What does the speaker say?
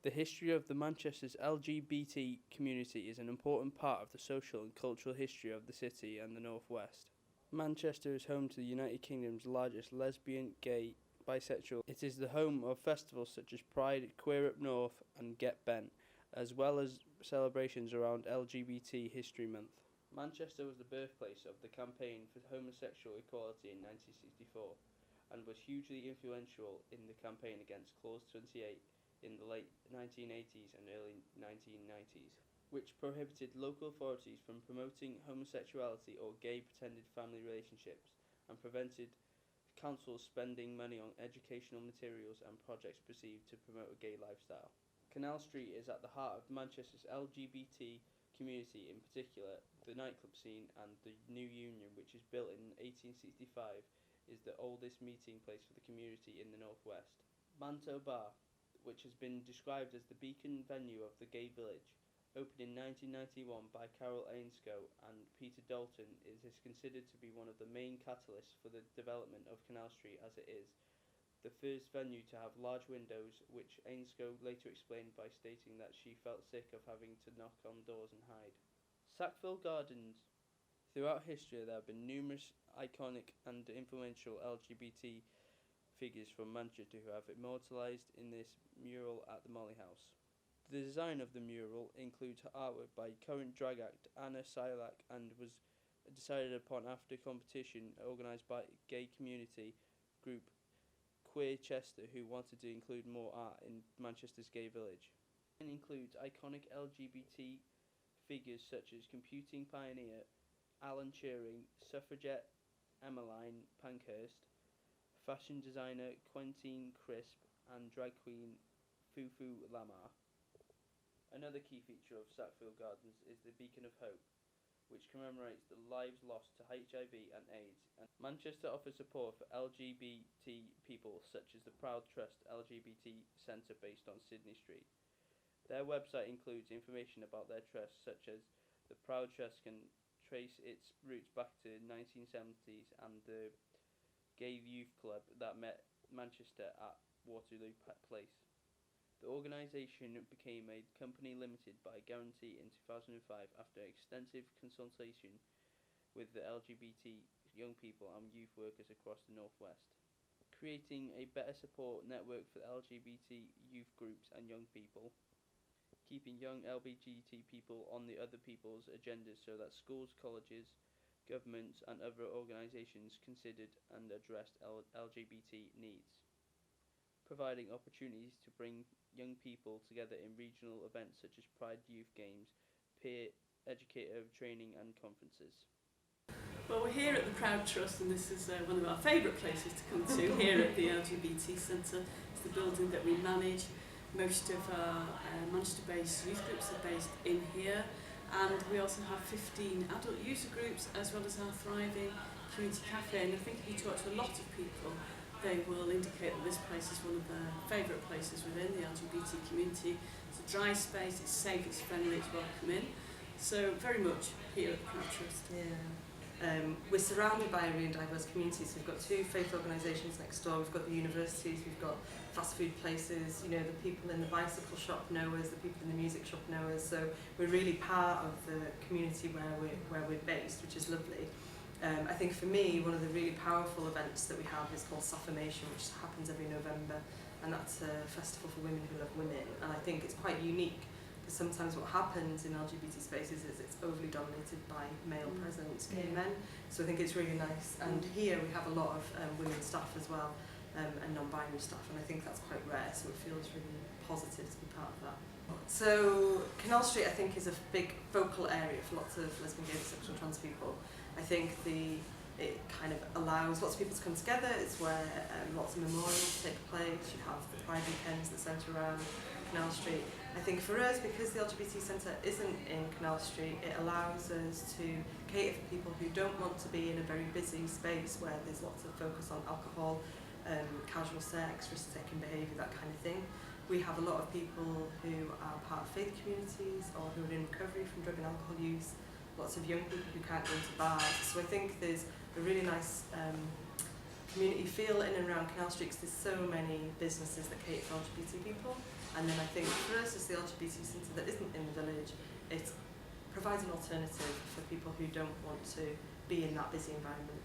The history of the Manchester's LGBT community is an important part of the social and cultural history of the city and the Northwest. Manchester is home to the United Kingdom's largest lesbian, gay, bisexual. It is the home of festivals such as Pride, Queer Up North and Get Bent, as well as celebrations around LGBT History Month. Manchester was the birthplace of the campaign for homosexual equality in 1964 and was hugely influential in the campaign against Clause 28 in the late 1980s and early 1990s, which prohibited local authorities from promoting homosexuality or gay pretended family relationships and prevented councils spending money on educational materials and projects perceived to promote a gay lifestyle. Canal Street is at the heart of Manchester's LGBT community, in particular the nightclub scene, and the New Union, which was built in 1865, is the oldest meeting place for the community in the northwest. Manto Bar, which has been described as the beacon venue of the gay village, opened in 1991 by Carol Ainscough and Peter Dalton, is considered to be one of the main catalysts for the development of Canal Street as it is, the first venue to have large windows, which Ainscough later explained by stating that she felt sick of having to knock on doors and hide. Sackville Gardens. Throughout history there have been numerous iconic and influential LGBT figures from Manchester who have immortalised in this mural at the Molly House. The design of the mural includes artwork by current drag act Anna Silak and was decided upon after competition organised by gay community group Queer Chester, who wanted to include more art in Manchester's gay village. It includes iconic LGBT figures such as computing pioneer Alan Turing, suffragette Emmeline Pankhurst, fashion designer Quentin Crisp, and drag queen Fufu Lamar. Another key feature of Sackville Gardens is the Beacon of Hope, which commemorates the lives lost to HIV and AIDS. And Manchester offers support for LGBT people, such as the Proud Trust LGBT Centre based on Sydney Street. Their website includes information about their trust, such as the Proud Trust can trace its roots back to the 1970s and the Gay Youth Club that met Manchester at Waterloo Place. The organisation became a company limited by guarantee in 2005 after extensive consultation with the LGBT young people and youth workers across the Northwest, creating a better support network for LGBT youth groups and young people, keeping young LGBT people on the other people's agendas so that schools, colleges, governments and other organisations considered and addressed LGBT needs, providing opportunities to bring young people together in regional events such as Pride Youth Games, peer educator training and conferences. Well, we're here at the Proud Trust, and this is one of our favourite places to come to here at the LGBT Centre. It's the building that we manage. Most of our Manchester-based youth groups are based in here, and we also have 15 adult user groups as well as our thriving community cafe. And I think if you talk to a lot of people, they will indicate that this place is one of their favourite places within the LGBT community. It's a dry space, it's safe, it's friendly, it's welcoming. So very much here at the Proud Trust. Yeah. We're surrounded by a really diverse community, so we've got two faith organisations next door, we've got the universities, we've got fast food places, you know, the people in the bicycle shop know us, the people in the music shop know us, so we're really part of the community where we're based, which is lovely. I think for me, one of the really powerful events that we have is called Saffirmation, which happens every November, and that's a festival for women who love women, and I think it's quite unique because sometimes what happens in LGBT spaces is it's overly dominated by male presence, gay men, so I think it's really nice. And here we have a lot of women staff as well, and non-binary staff, and I think that's quite rare, so it feels really positive to be part of that. So Canal Street, I think, is a big focal area for lots of lesbian, gay, bisexual and trans people. I think it kind of allows lots of people to come together. It's where lots of memorials take place. You have the Pride weekends that centre around Canal Street. I think for us, because the LGBT Centre isn't in Canal Street, it allows us to cater for people who don't want to be in a very busy space where there's lots of focus on alcohol, casual sex, risk-taking behaviour, that kind of thing. We have a lot of people who are part of faith communities or who are in recovery from drug and alcohol use, lots of young people who can't go into bars. So I think there's a really nice community feel in and around Canal Street because there's so many businesses that cater for LGBT people. And then I think for us as the LGBT centre that isn't in the village, it provides an alternative for people who don't want to be in that busy environment.